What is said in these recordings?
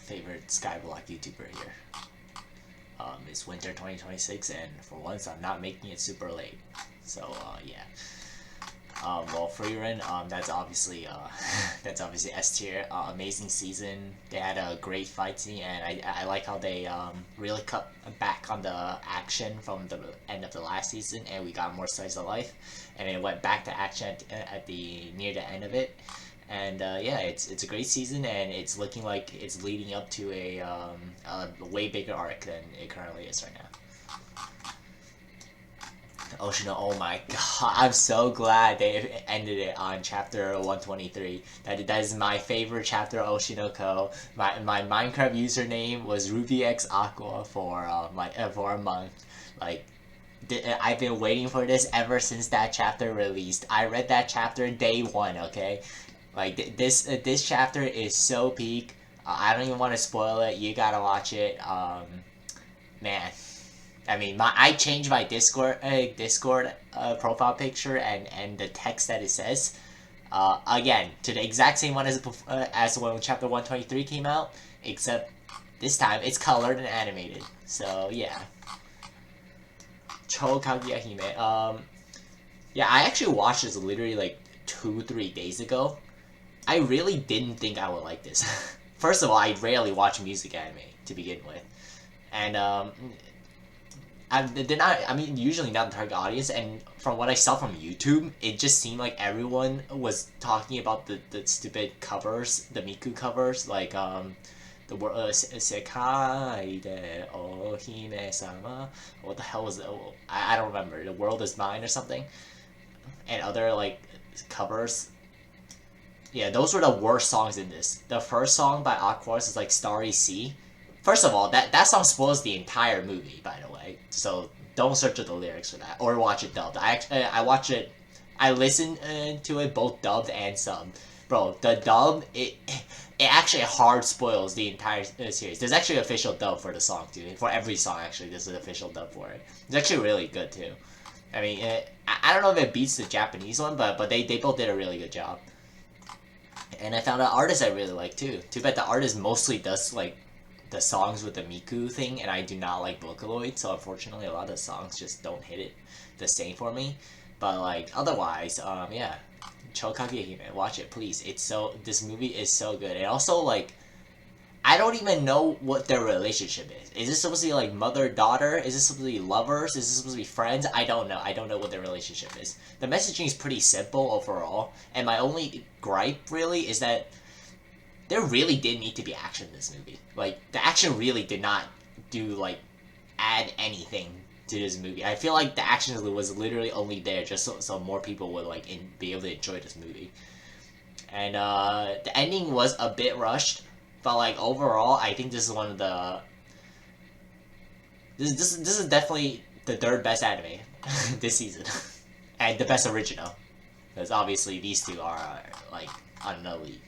favorite Skyblock YouTuber here. It's winter 2026, and for once, I'm not making it super late. So yeah. Well, Freerun, that's obviously that's obviously S tier. Amazing season. They had a great fight scene, and I like how they really cut back on the action from the end of the last season, and we got more slice of life, and it went back to action at the near the end of it. And yeah, it's a great season, and it's looking like it's leading up to a way bigger arc than it currently is right now. Oshino, oh my god, I'm so glad they ended it on chapter 123. That is my favorite chapter of Oshinoko. My Minecraft username was RubyXAqua for a month. Like, I've been waiting for this ever since that chapter released. I read that chapter day one, okay? Like, this chapter is so peak. I don't even want to spoil it. You gotta watch it. Man, I mean, I changed my Discord profile picture and the text that it says. Again, to the exact same one as when chapter 123 came out, except this time it's colored and animated. So yeah. Cho Kaguya Hime. Yeah, I actually watched this literally like 2-3 days ago. I really didn't think I would like this. First of all, I rarely watch music anime to begin with, and they're not. I mean, usually not the target audience. And from what I saw from YouTube, it just seemed like everyone was talking about the stupid covers, the Miku covers, like the word Sekai de Ohime Sama. What the hell was it? I don't remember. The world is mine or something, and other like covers. Yeah, those were the worst songs in this. The first song by Aquarius is like Starry Sea. First of all, that song spoils the entire movie, by the way. So don't search up the lyrics for that or watch it dubbed. I watched it. I listened to it both dubbed and subbed. Bro, the dub it actually hard spoils the entire series. There's actually an official dub for the song too. For every song, actually, there's an official dub for it. It's actually really good too. I mean, I don't know if it beats the Japanese one, but they both did a really good job. And I found an artist I really like too. Too bad the artist mostly does like the songs with the Miku thing, and I do not like Vocaloid, so unfortunately a lot of the songs just don't hit it the same for me. But like otherwise, yeah, Chokage Hime, watch it please. This movie is so good, and also like I don't even know what their relationship is. Is this supposed to be like mother-daughter? Is this supposed to be lovers? Is this supposed to be friends? I don't know. I don't know what their relationship is. The messaging is pretty simple overall, and my only gripe really is that there really did need to be action in this movie. Like, the action really did not add anything to this movie. I feel like the action was literally only there just so more people would be able to enjoy this movie. And the ending was a bit rushed, but like overall, I think this is one of the this is definitely the third best anime this season, and the best original, because obviously these two are like on another league.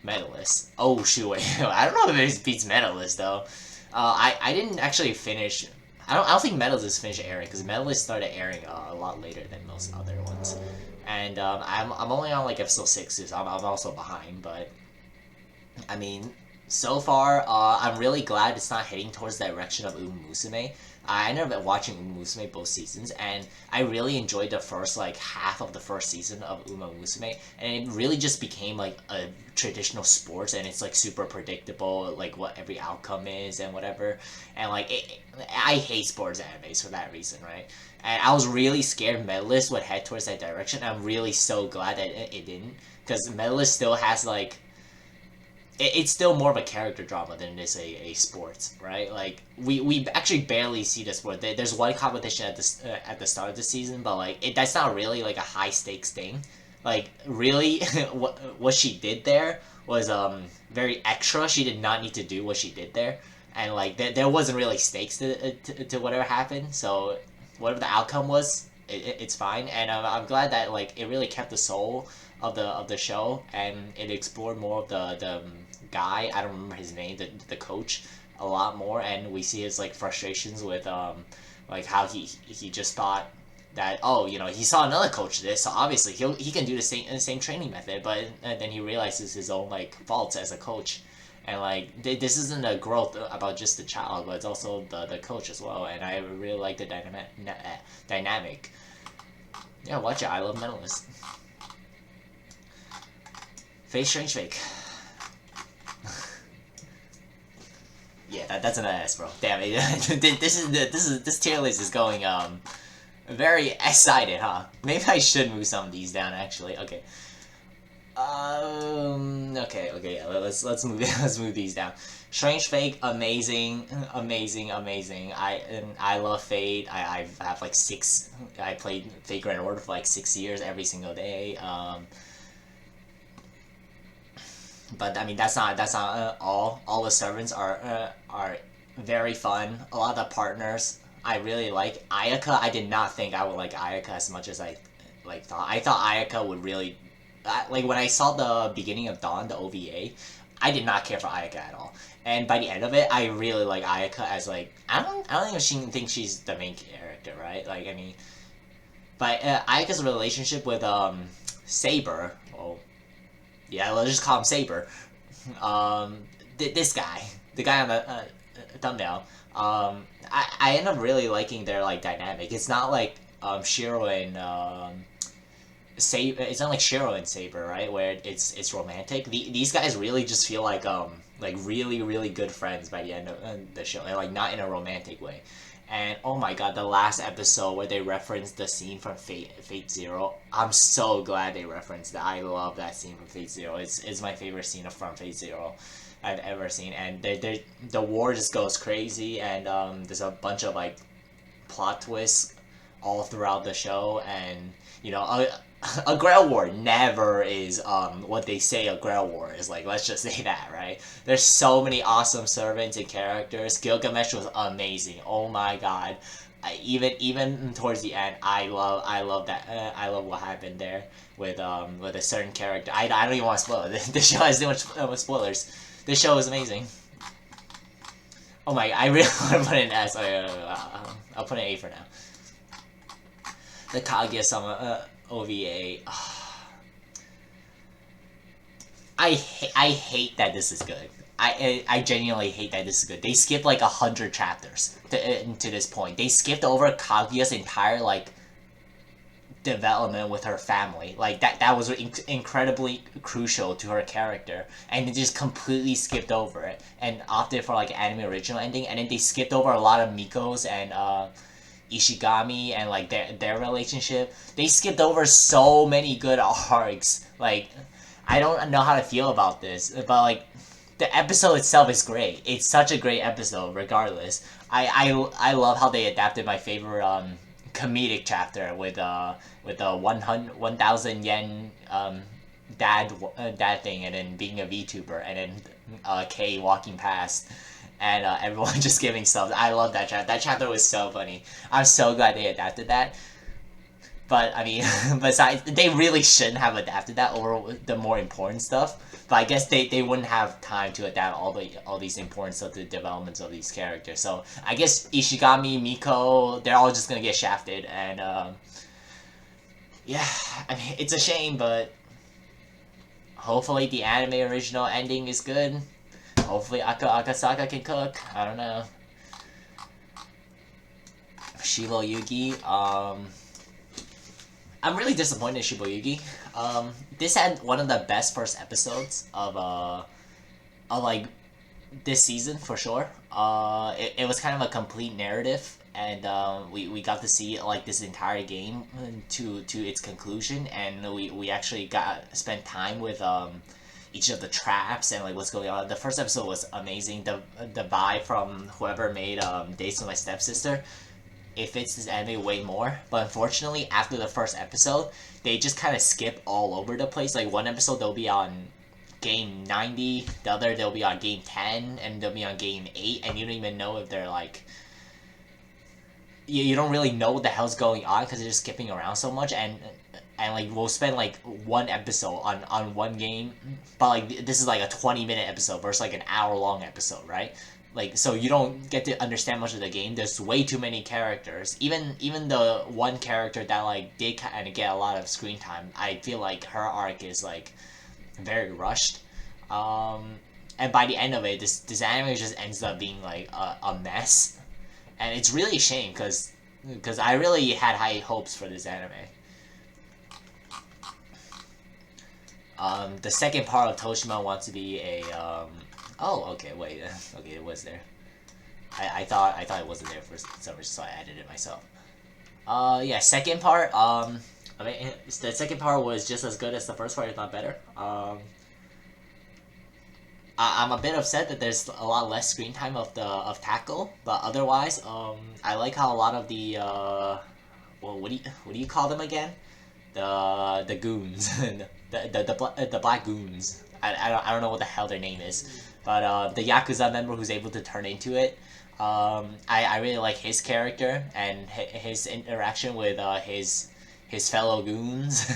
Medalist. Oh shoot! Wait, I don't know if it beats Medalist though. I didn't actually finish. I don't think Medalist finished airing because Medalist started airing a lot later than most other ones, and I'm only on like episode 6, so I'm also behind. But I mean, so far, I'm really glad it's not heading towards the direction of Musume. I ended up watching Musume both seasons, and I really enjoyed the first half of the first season of Musume, and it really just became like a traditional sports, and it's like super predictable, like what every outcome is and whatever, and I hate sports animes for that reason, right? And I was really scared Medalist would head towards that direction. I'm really so glad that it didn't, because Medalist still has it's still more of a character drama than it is a sports, right? Like we actually barely see the sport. There's one competition at the start of the season, but that's not really like a high stakes thing. Like really, what she did there was very extra. She did not need to do what she did there, and there wasn't really stakes to whatever happened. So whatever the outcome was, it's fine. And I'm glad that it really kept the soul of the show, and it explored more of the guy, I don't remember his name, the coach, a lot more, and we see his frustrations with how he just thought that, oh, he saw another coach do this, so obviously he can do the same training method, but then he realizes his own faults as a coach, And like this isn't a growth about just the child, but it's also the coach as well. And I really like the dynamic. Yeah, watch it. I love Mentalist. Face Strange Fake. Yeah, that's an S, bro. Damn it. This tier list is going very excited, huh? Maybe I should move some of these down actually. Okay. Okay, yeah, let's move let's move these down. Strange Fake, amazing, amazing. I love Fate. I have like I played Fate Grand Order for like 6 years every single day. But I mean that's not all. All the servants are very fun. A lot of the partners I really like. Ayaka, I did not think I would like Ayaka as much as I thought. I thought Ayaka would really like when I saw the beginning of Dawn, the OVA, I did not care for Ayaka at all. And by the end of it, I really like Ayaka as like I don't even think she's the main character, right? Like I mean, but Ayaka's relationship with Saber, well, yeah, let's just call him Saber. This guy, the guy on the thumbnail, I end up really liking their like dynamic. It's not like Shiro and Saber. It's not like Shiro and Saber, right? Where it's romantic. These guys really just feel like really good friends by the end of the show, and like not in a romantic way. And oh my god, the last episode where they referenced the scene from Fate Zero, I'm so glad they referenced that. I love that scene from Fate Zero. It's my favorite scene from Fate Zero I've ever seen. And the war just goes crazy, and there's a bunch of like plot twists all throughout the show, and you know a Grail War never is what they say a Grail War is. Like, let's just say that, right? There's so many awesome servants and characters. Gilgamesh was amazing. Oh my god. Even towards the end, I love that. I love what happened there with a certain character. I don't even want to spoil it. The show has too much spoilers. This show is amazing. Oh my! I really want to put an S. I'll put an A for now. The Kaguya-sama OVA. I hate that this is good. I genuinely hate that this is good. They skipped like 100 chapters to this point. They skipped over Kaguya's entire like development with her family. Like that was incredibly crucial to her character, and they just completely skipped over it and opted for like anime original ending. And then they skipped over a lot of Miko's and Ishigami and like their relationship. They skipped over so many good arcs. Like I don't know how to feel about this, but like the episode itself is great. It's such a great episode regardless. I love how they adapted my favorite comedic chapter with the 1,000 yen dad thing, and then being a VTuber, and then Kay walking past, and everyone just giving stuff. I love that chapter. That chapter was so funny. I'm so glad they adapted that. But I mean, besides, they really shouldn't have adapted that over the more important stuff. But I guess they wouldn't have time to adapt all these important stuff to the developments of these characters. So I guess Ishigami, Miko, they're all just gonna get shafted, and yeah, I mean it's a shame, but hopefully the anime original ending is good. Hopefully Akasaka can cook. I don't know. Shibo Yugi, I'm really disappointed in Shibo Yugi. This had one of the best first episodes of like this season for sure. It was kind of a complete narrative, and we got to see like this entire game to its conclusion, and we actually spent time with each of the traps and like what's going on. The first episode was amazing. The vibe from whoever made Dates with My Stepsister, it fits this anime way more. But unfortunately, after the first episode, they just kind of skip all over the place. Like one episode they'll be on game 90, the other they'll be on game 10, and they'll be on game 8, and you don't even know if they're like... You don't really know what the hell's going on because they're just skipping around so much, and like we'll spend like one episode on one game, but like this is like a 20-minute episode versus like an hour-long episode, right? Like, so you don't get to understand much of the game. There's way too many characters. Even the one character that like did kind of get a lot of screen time, I feel like her arc is like very rushed. and by the end of it, this anime just ends up being like a mess, and it's really a shame because I really had high hopes for this anime. The second part of Toshima wants to be a oh, okay, wait, okay, it was there. I thought it wasn't there for some reason, so I added it myself. Yeah, second part. I mean, the second part was just as good as the first part, if not better. I'm a bit upset that there's a lot less screen time of Tackle, but otherwise, I like how a lot of the well, what do you call them again? The goons, the black goons. I don't know what the hell their name is, but the Yakuza member who's able to turn into it. I really like his character and his interaction with his fellow goons.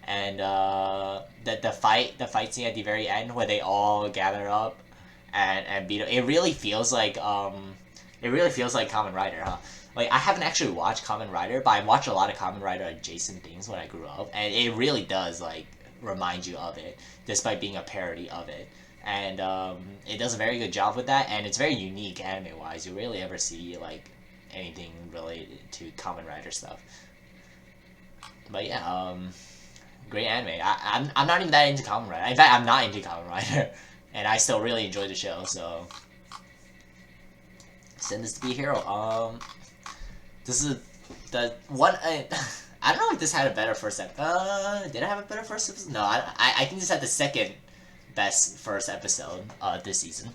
And the fight scene at the very end where they all gather up and beat up, it really feels like Kamen Rider, huh? Like, I haven't actually watched Kamen Rider, but I watched a lot of Kamen Rider adjacent things when I grew up, and it really does like remind you of it, despite being a parody of it. And it does a very good job with that, and it's very unique anime wise. You rarely ever see like anything related to Kamen Rider stuff. But yeah, great anime. I'm not even that into Kamen Rider. In fact, I'm not into Kamen Rider, and I still really enjoy the show. So send this to be a hero. This is the one. I don't know if this had a better first episode. Did I have a better first episode? No, I think this had the second best first episode this season,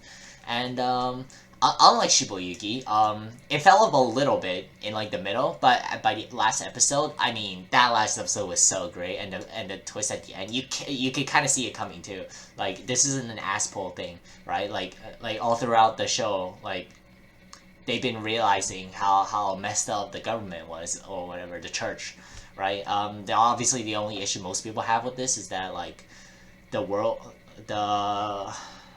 and unlike Shibuya, it fell off a little bit in like the middle, but by the last episode, I mean that last episode was so great, and the twist at the end, you could kind of see it coming too. Like, this isn't an ass pull thing, right? Like all throughout the show, like they've been realizing how messed up the government was, or whatever, the church, right? Obviously the only issue most people have with this is that like the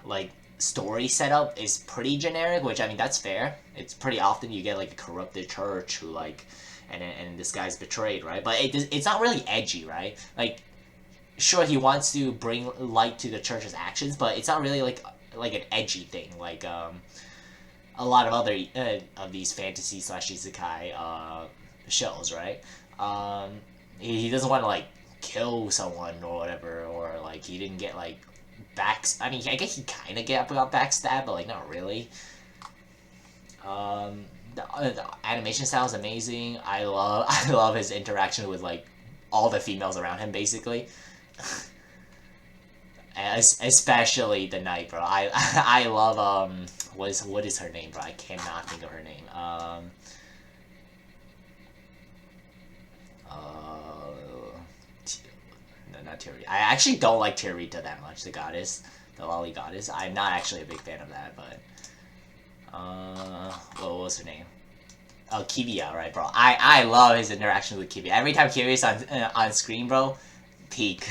like story setup is pretty generic, which, I mean, that's fair. It's pretty often you get like a corrupted church who like, and this guy's betrayed, right? But it's not really edgy, right? Like, sure, he wants to bring light to the church's actions, but it's not really like an edgy thing like a lot of other of these fantasy / isekai shows, right? He doesn't want to like kill someone or whatever, or like he didn't get like I mean, I guess he kind of got backstabbed, but like not really. The animation style is amazing. I love his interaction with like all the females around him, basically. Especially the knight, bro. I love what is her name, bro? I cannot think of her name. No, not Terry. I actually don't like Terita that much, the goddess, the lolly goddess. I'm not actually a big fan of that, but what was her name? Oh, Kibiya, right, bro? I love his interaction with Kibiya. Every time Kibiya's on screen, bro, peak.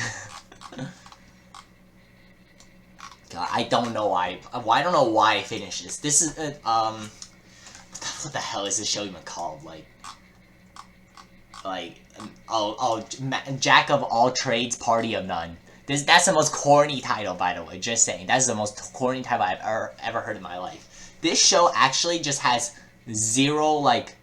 God, I don't know why. I don't know why I finished this. This is what the hell is this show even called? Jack of all trades, party of none. That's the most corny title, by the way. Just saying, that's the most corny title I've ever heard in my life. This show actually just has zero like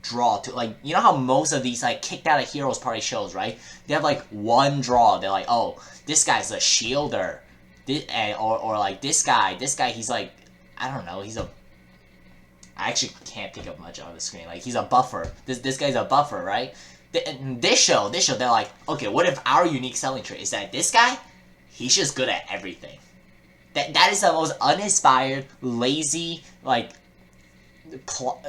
draw to, like, you know how most of these like kicked out of Heroes Party shows, right? They have like one draw. They're like, oh, this guy's a shielder. Or like this guy, he's like, I don't know, I actually can't think of much on the screen. Like, he's a buffer. This guy's a buffer, right? This show, they're like, okay, what if our unique selling trait is that this guy, he's just good at everything. That is the most uninspired, lazy, like,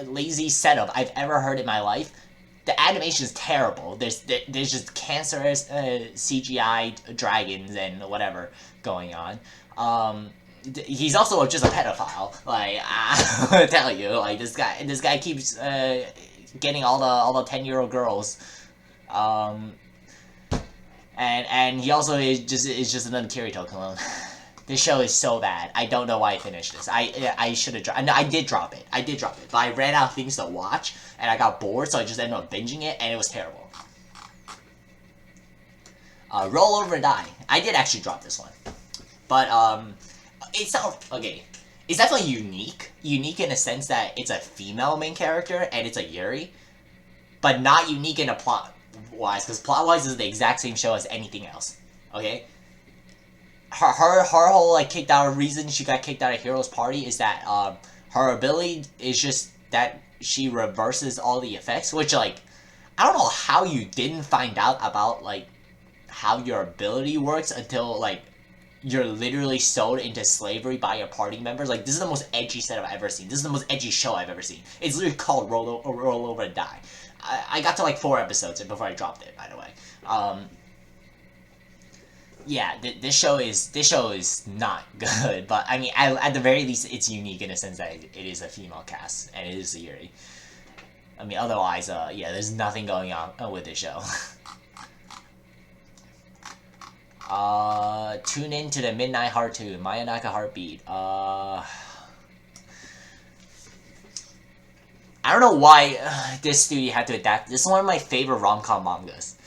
lazy setup I've ever heard in my life. The animation is terrible. There's just cancerous CGI dragons and whatever going on. He's also just a pedophile. Like, I tell you, like, this guy keeps getting all the 10-year-old girls, and he also is just another Kirito clone. This show is so bad. I don't know why I finished this. I should have dropped. No, I did drop it. But I ran out of things to watch, and I got bored, so I just ended up binging it, and it was terrible. Roll Over and Die. I did actually drop this one, but it's not okay. It's definitely unique. Unique in a sense that it's a female main character and it's a Yuri, but not unique in a plot wise, because plot wise is the exact same show as anything else. Okay. Her whole like kicked out reason she got kicked out of Hero's Party is that her ability is just that she reverses all the effects, which like I don't know how you didn't find out about like how your ability works until like you're literally sold into slavery by your party members. Like, this is the most edgy set I've ever seen. This is the most edgy show I've ever seen. It's literally called Roll Over and Die. I got to like 4 episodes before I dropped it, by the way. Yeah, this show is not good, but I mean, at the very least, it's unique in the sense that it is a female cast, and it is a Yuri. I mean, otherwise, yeah, there's nothing going on with this show. Tune in to the Midnight Heartoon, Mayanaka Heartbeat. I don't know why this studio had to adapt. This is one of my favorite rom-com mangas.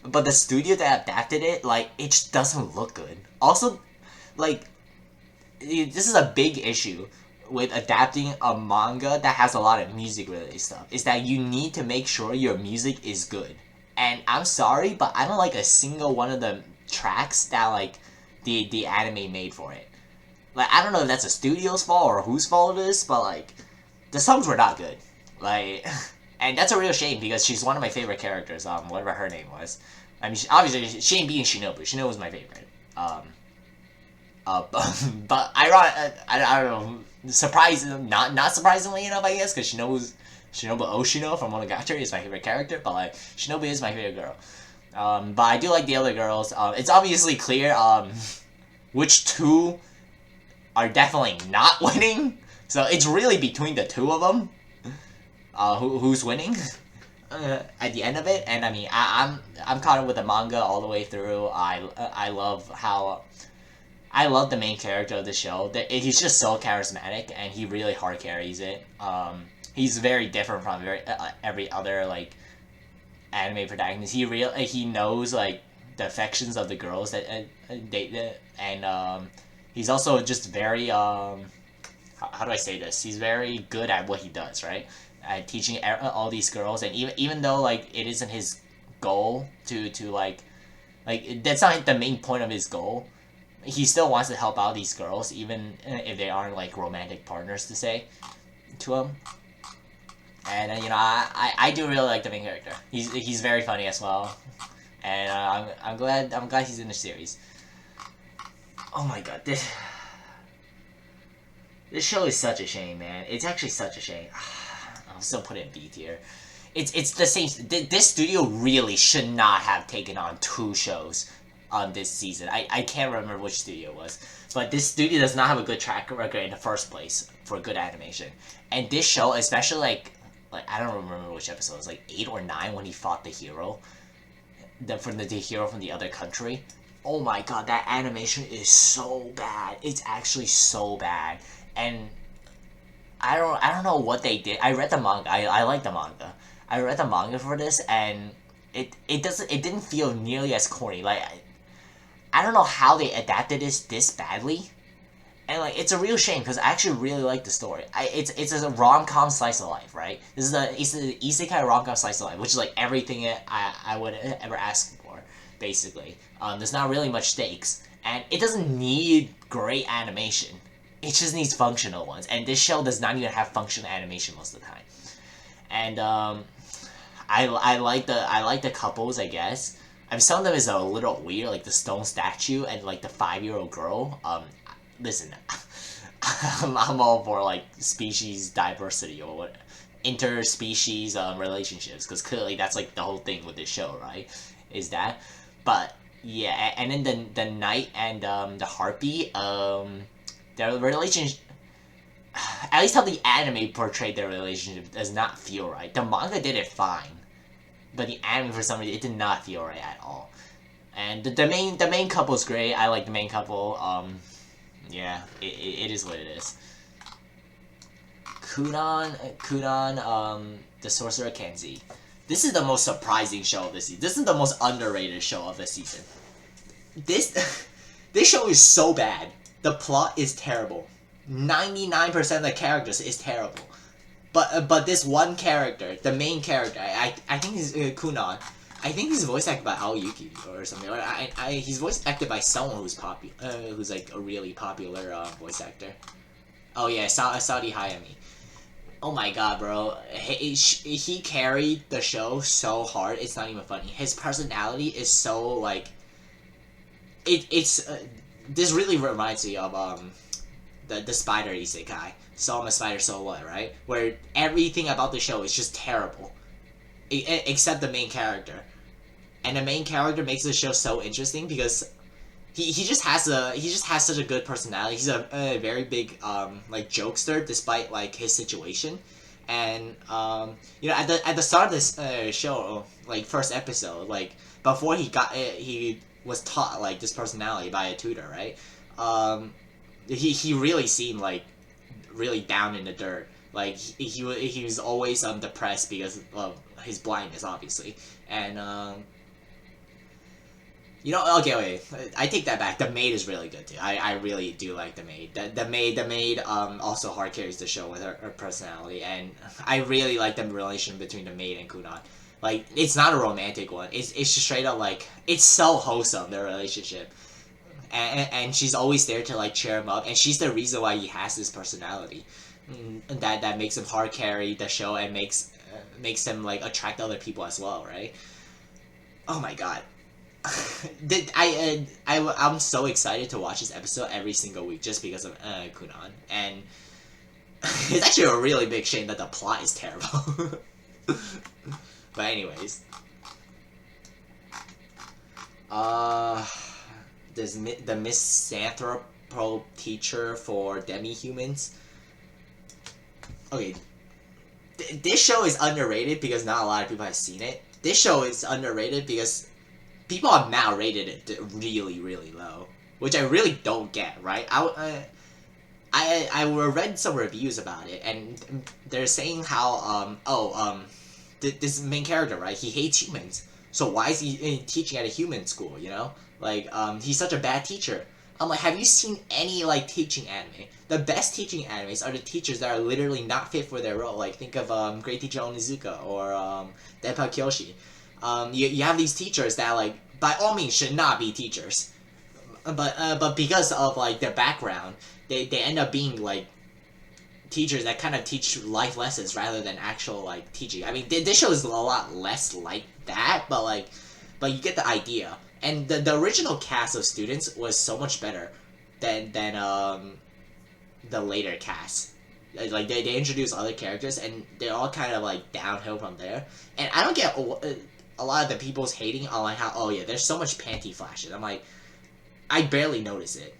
But the studio that adapted it, like, it just doesn't look good. Also, like, this is a big issue with adapting a manga that has a lot of music-related stuff. Is that you need to make sure your music is good. And I'm sorry, but I don't like a single one of the tracks that like the anime made for it. Like, I don't know if that's a studio's fault or whose fault it is, but like the songs were not good. Like, and that's a real shame because she's one of my favorite characters. Whatever her name was. I mean, obviously she ain't being Shinobu. Shinobu was my favorite. But I don't know. Not surprisingly enough, I guess, because Shinobu Oshino from Monogatari is my favorite character. But like, Shinobu is my favorite girl. But I do like the other girls. It's obviously clear which 2 are definitely not winning. So it's really between the 2 of them. Who's winning at the end of it? And I mean, I'm caught up with the manga all the way through. I love the main character of the show. He's just so charismatic, and he really hard carries it. He's very different from every other like anime protagonist. He knows like the affections of the girls that and he's also just very how do I say this? He's very good at what he does, right? At teaching all these girls, and even though like it isn't his goal to like that's not the main point of his goal, he still wants to help out these girls even if they aren't like romantic partners to say to him. And you know, I do really like the main character. He's very funny as well, and I'm glad he's in the series. Oh my god, this show is such a shame, man. It's actually such a shame. I'll still put it in B tier. It's the same. This studio really should not have taken on 2 shows on this season. I can't remember which studio it was, but this studio does not have a good track record in the first place for good animation. And this show, especially like I don't remember which episode, it was like 8 or 9 when he fought the hero. The hero from the other country. Oh my god, that animation is so bad. It's actually so bad. And I don't know what they did. I read the manga. I like the manga. I read the manga for this, and it didn't feel nearly as corny. Like I don't know how they adapted this badly. And like, it's a real shame because I actually really like the story. It's a rom-com slice of life, right? It's an isekai rom-com slice of life, which is like everything I would ever ask for, basically. There's not really much stakes, and it doesn't need great animation. It just needs functional ones, and this show does not even have functional animation most of the time. And I like the couples, I guess. I mean, some of them is a little weird, like the stone statue and like the 5-year-old girl. Listen, I'm all for like species diversity or what, interspecies relationships, because clearly that's like the whole thing with this show, right? Is that, but yeah, and then the knight and the harpy, their relationship, at least how the anime portrayed their relationship, does not feel right. The manga did it fine, but the anime for some reason it did not feel right at all. And the main couple's great. I like the main couple. Yeah, it is what it is. Kudan, the Sorcerer Kenzie. This is the most surprising show of the season. This is the most underrated show of the season. This show is so bad. The plot is terrible. 99% of the characters is terrible. But this one character, the main character, I think he's Kunan. I think he's voice acted by Aoyuki or something. Or he's voice acted by someone who's like a really popular voice actor. Oh yeah, Saudi Hayami. Oh my god, bro. He carried the show so hard. It's not even funny. His personality is so like. It's this really reminds me of the spider isekai. So I'm a spider, so what, right? Where everything about the show is just terrible, except the main character, and the main character makes the show so interesting because he just has such a good personality. He's a very big like jokester despite like his situation, and at the start of this show, like first episode, like before he was taught like this personality by a tutor, right? He really seemed like really down in the dirt. Like he was always depressed because of his blindness, obviously, and okay, I take that back. The maid is really good too. I really do like the maid. The maid also hard carries the show with her personality, and I really like the relation between the maid and Kunan. Like it's not a romantic one. It's just straight up like it's so wholesome, their relationship. And she's always there to like cheer him up, and she's the reason why he has this personality, that makes him hard carry the show and makes him like attract other people as well, right? Oh my god, I'm so excited to watch this episode every single week just because of Kunan, and it's actually a really big shame that the plot is terrible. But anyways, the misanthropo teacher for demi-humans. Okay, this show is underrated because not a lot of people have seen it. This show is underrated because people have now rated it really, really low, which I really don't get. Right? I read some reviews about it, and they're saying how this main character, right? He hates humans. So why is he teaching at a human school? You know, like he's such a bad teacher. I'm like, have you seen any like teaching anime? The best teaching animes are the teachers that are literally not fit for their role. Like think of Great Teacher Onizuka or Denpa Kyoshi. You have these teachers that like by all means should not be teachers, but because of like their background, they end up being like teachers that kind of teach life lessons rather than actual like teaching. I mean, this show is a lot less like that, but you get the idea. And the original cast of students was so much better than the later cast. Like they introduce other characters and they're all kind of like downhill from there. And I don't get a lot of the people's hating on like how, oh yeah, there's so much panty flashes. I'm like, I barely notice it.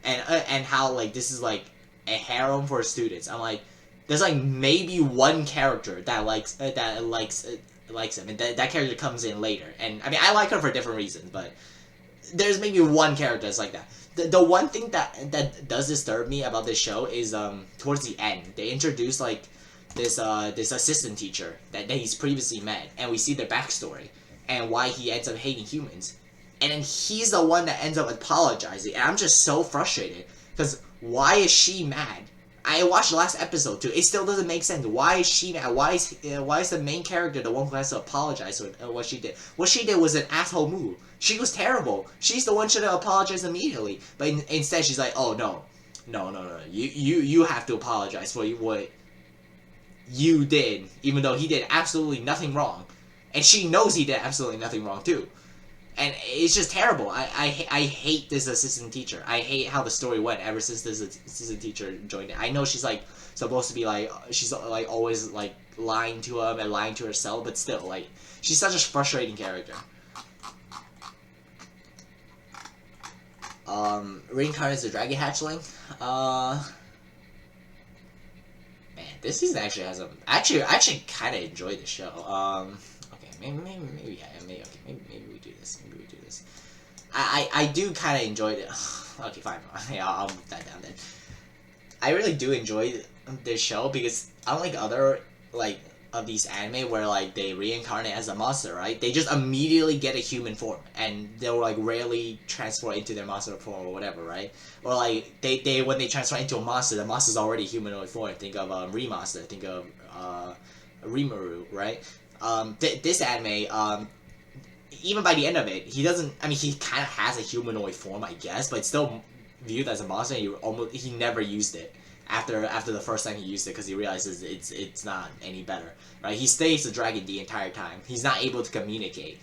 And how like this is like a harem for students. I'm like, there's like maybe one character that likes him, and that character comes in later. And I mean, I like her for different reasons, but there's maybe one character that's like that. The one thing that does disturb me about this show is towards the end they introduce like this assistant teacher that he's previously met, and we see their backstory and why he ends up hating humans, and then he's the one that ends up apologizing, and I'm just so frustrated because why is she mad? I watched the last episode too. It still doesn't make sense. Why is she mad? Why is the main character the one who has to apologize for what she did? What she did was an asshole move. She was terrible. She's the one who should have apologized immediately. But instead, she's like, "Oh no. You have to apologize for what you did, even though he did absolutely nothing wrong, and she knows he did absolutely nothing wrong too." And it's just terrible. I hate this assistant teacher. I hate how the story went ever since this assistant teacher joined it. I know she's like supposed to be like, she's like always like lying to him and lying to herself, but still, like, she's such a frustrating character. Reincarnates the Dragon Hatchling. Man, this season actually has a. I actually kind of enjoyed the show. Maybe we do this. Maybe we do this. I do kind of enjoy it. Okay, fine. Yeah, I'll move that down then. I really do enjoy this show because unlike other like of these anime where like they reincarnate as a monster, right? They just immediately get a human form, and they'll like rarely transfer into their monster form or whatever, right? Or like they when they transfer into a monster, the monster's already humanoid form. Think of Remaster. Think of Rimuru, right? This anime, even by the end of it, he doesn't. I mean, he kind of has a humanoid form, I guess, but it's still viewed as a monster. And he never used it after the first time he used it because he realizes it's not any better, right? He stays a dragon the entire time. He's not able to communicate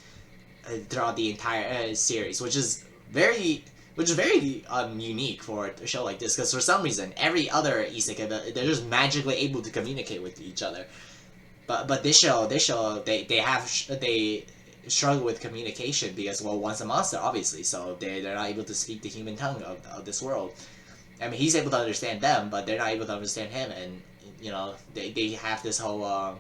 throughout the entire series, which is very unique for a show like this, because for some reason every other isekai they're just magically able to communicate with each other, but this show they struggle with communication because, well, one's a monster obviously, so they're not able to speak the human tongue of this world. I mean, he's able to understand them, but they're not able to understand him, and you know they have this whole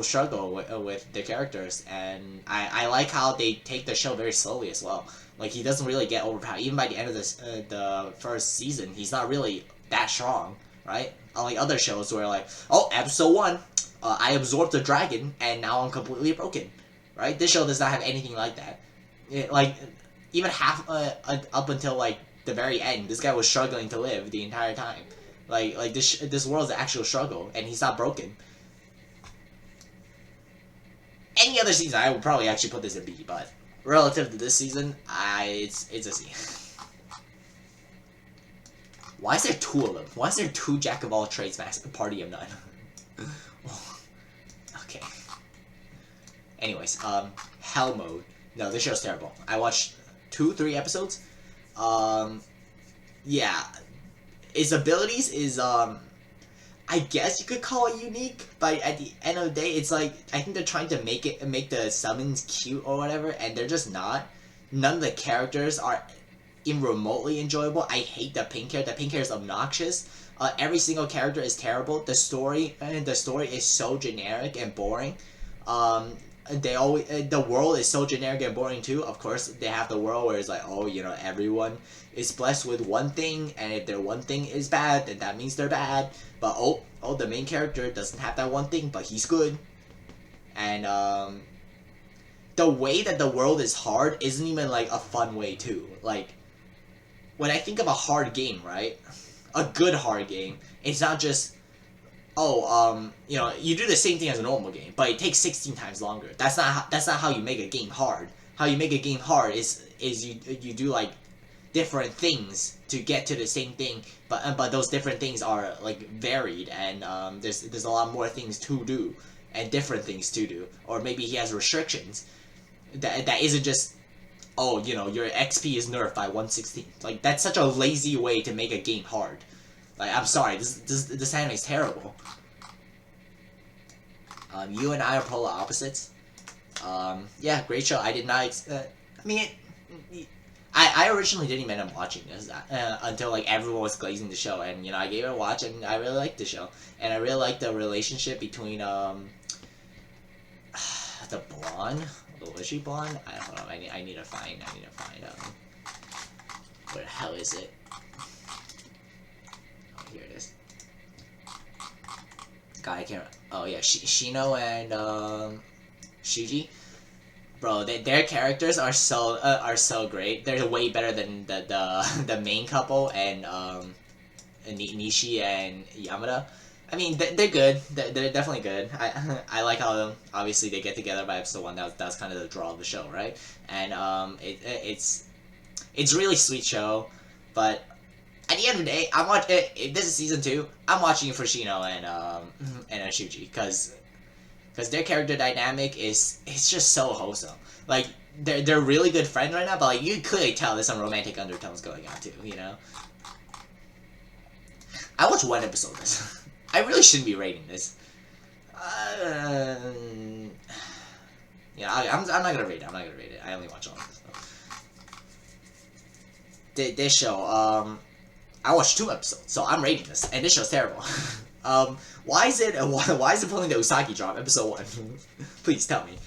struggle with the characters, and I like how they take the show very slowly as well. Like, he doesn't really get overpowered. Even by the end of the first season, he's not really that strong, right? Unlike other shows where, like, oh, episode 1, I absorbed the dragon, and now I'm completely broken, right? This show does not have anything like that. Like, even half, up until, like, the very end, this guy was struggling to live the entire time. Like this world's an actual struggle, and he's not broken. Any other season, I would probably actually put this in B, but relative to this season, it's a C. Why is there 2 of them? Why is there 2 Jack of all trades party of none? Okay. Anyways, Hell Mode. No, this show's terrible. I watched 2-3 episodes. Yeah. His abilities is, I guess you could call it unique, but at the end of the day, it's like, I think they're trying to make the summons cute or whatever, and they're just not. None of the characters are even remotely enjoyable. I hate the pink hair. The pink hair is obnoxious. Every single character is terrible. The story is so generic and boring. The world is so generic and boring too. Of course, they have the world where it's like, oh, you know, everyone is blessed with one thing, and if their one thing is bad, then that means they're bad. But oh, the main character doesn't have that one thing, but he's good. And the way that the world is hard isn't even like a fun way too. Like, when I think of a hard game, right? A good hard game, it's not just, oh, you know, you do the same thing as a normal game, but it takes 16 times longer. That's not how you make a game hard. How you make a game hard is you do like different things to get to the same thing, but those different things are like varied, and there's a lot more things to do and different things to do, or maybe he has restrictions that isn't just, oh, you know, your XP is nerfed by 1/16. Like, that's such a lazy way to make a game hard. Like, I'm sorry, this anime is terrible. You and I are polar opposites. Yeah, great show. I did not. I mean, I originally didn't even end up watching this until like everyone was glazing the show, and you know, I gave it a watch, and I really liked the show, and I really liked the relationship between the blonde. Was she blonde? Hold on. I need to find. Where the hell is it? Oh, here it is. God, I can't. Oh yeah, Shino and Shuji. Bro, their characters are so great. They're way better than the main couple and Nishi and Yamada. I mean, they're good. They're definitely good. I like how obviously they get together by episode 1. That's kind of the draw of the show, right? And it's really sweet show, but at the end of the day, if this is season 2, I'm watching it for Shino and Shuji, because their character dynamic it's just so wholesome. Like, they're really good friends right now, but like, you could clearly tell there's some romantic undertones going on too, you know? I watched 1 episode of this. I really shouldn't be rating this. Yeah, I'm not gonna rate it. I only watch all of this. This show, I watched 2 episodes, so I'm rating this, and this show's terrible. Why is it pulling the Usagi drop, episode 1? Please tell me.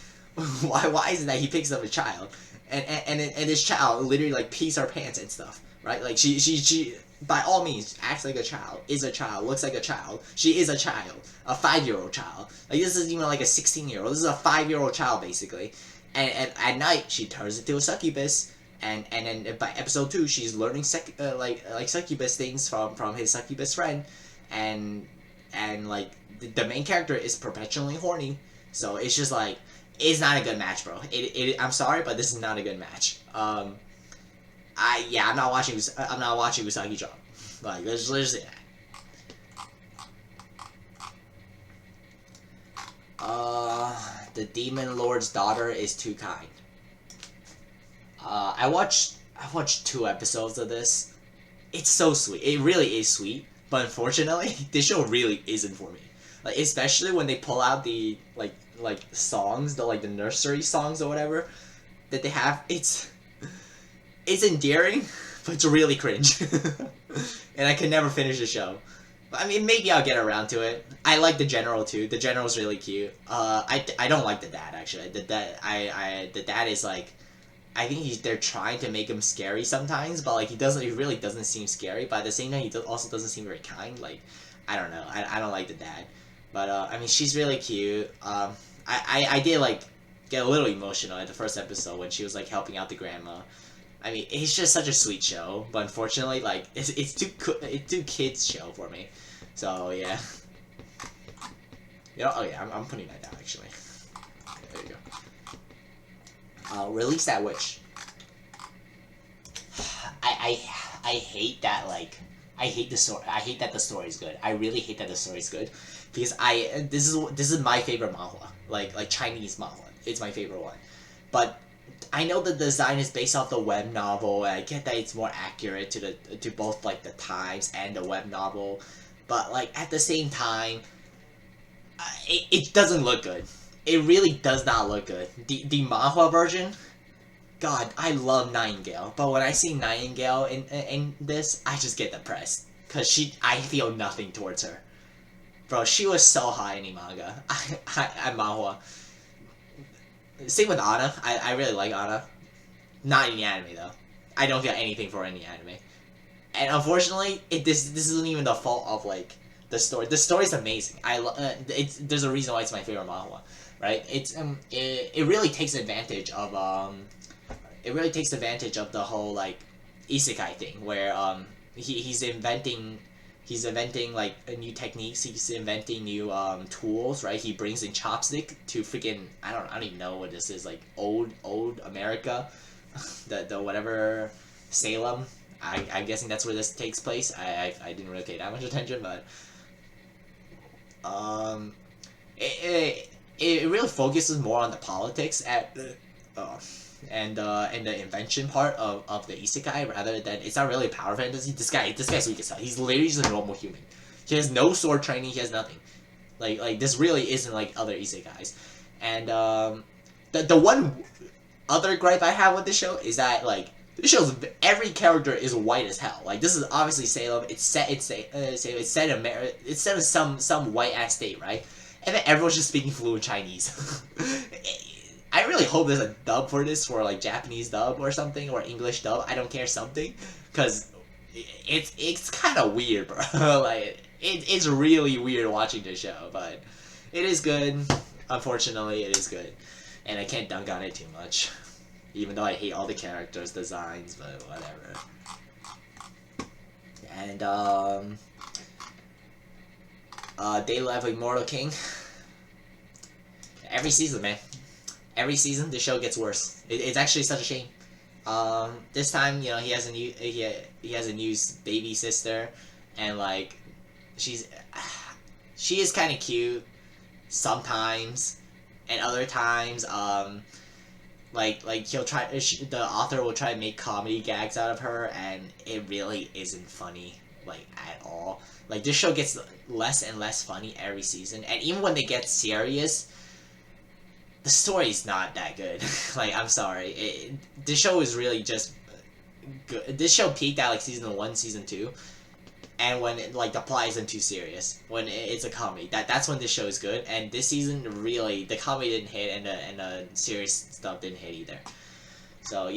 Why is it that he picks up a child, and this child literally like pees her pants and stuff, right? Like she by all means acts like a child, is a child, looks like a child. She is a child, a 5-year-old child. Like this isn't even like a 16-year-old. This is a 5-year-old child basically. And at night she turns into a succubus. And then by episode 2 she's learning like succubus things from his succubus friend, and like the main character is perpetually horny. So it's just like, it's not a good match, bro. I'm sorry, but this is not a good match. I'm not watching Usagi Drop. Like, let's say that. The Demon Lord's daughter is too kind. I watched 2 episodes of this. It's so sweet. It really is sweet, but unfortunately, this show really isn't for me. Like, especially when they pull out the like songs, the nursery songs or whatever that they have. It's endearing, but it's really cringe. And I could never finish the show. But, I mean, maybe I'll get around to it. I like the general too. The general's really cute. I don't like the dad actually. The dad is like, I think they're trying to make him scary sometimes, but like he really doesn't seem scary. But at the same time, he also doesn't seem very kind. Like, I don't know. I don't like the dad. But I mean, she's really cute. I did like get a little emotional at the first episode when she was like helping out the grandma. I mean, it's just such a sweet show, but unfortunately, like it's too kids show for me. So yeah. Oh yeah, I'm putting that down actually. There you go. Release that witch. I hate that, like, I hate the story. I hate that the story is good. I really hate that the story is good, because this is my favorite manhwa, like Chinese manhwa. It's my favorite one, but I know the design is based off the web novel, and I get that it's more accurate to both like the times and the web novel, but like at the same time, it doesn't look good. It really does not look good. The manhwa version. God, I love Nightingale, but when I see Nightingale in this, I just get depressed, cause I feel nothing towards her. Bro, she was so hot in the manga. I manhwa. Same with Anna. I really like Anna. Not in the anime though. I don't feel anything for her in the anime. And unfortunately, this isn't even the fault of like the story. The story's amazing. There's a reason why it's my favorite manhwa, right? It really takes advantage of the whole like isekai thing, where he's inventing like new techniques, he's inventing new tools, right? He brings in chopstick to freaking, I don't even know what this is, like old America, the whatever, Salem. I'm guessing that's where this takes place. I didn't really pay that much attention, but it really focuses more on the politics and the invention part of the isekai, rather than, it's not really a power fantasy. This guy's weak as hell. He's literally just a normal human. He has no sword training. He has nothing. Like this really isn't like other isekais. And the one other gripe I have with this show is that like this show's every character is white as hell. Like, this is obviously Salem. It's set in some white ass state, right? And then everyone's just speaking fluent Chinese. I really hope there's a dub for this, for like Japanese dub or something, or English dub. I don't care, something, because it's kind of weird, bro. Like it's really weird watching this show, but it is good. Unfortunately, it is good, and I can't dunk on it too much, even though I hate all the characters' designs. But whatever. And Daily Life of Immortal King. Every season, man. Every season, the show gets worse. It's actually such a shame. This time, you know, he has a new baby sister, and like, she is kind of cute sometimes, and other times, like the author will try to make comedy gags out of her, and it really isn't funny, like, at all. Like, this show gets less and less funny every season, and even when they get serious, the story's not that good. Like, I'm sorry. This show is really just good. This show peaked at like season 1, season 2, and when like the plot isn't too serious, when it's a comedy, that's when this show is good. And this season, really, the comedy didn't hit, and the serious stuff didn't hit either. So yeah.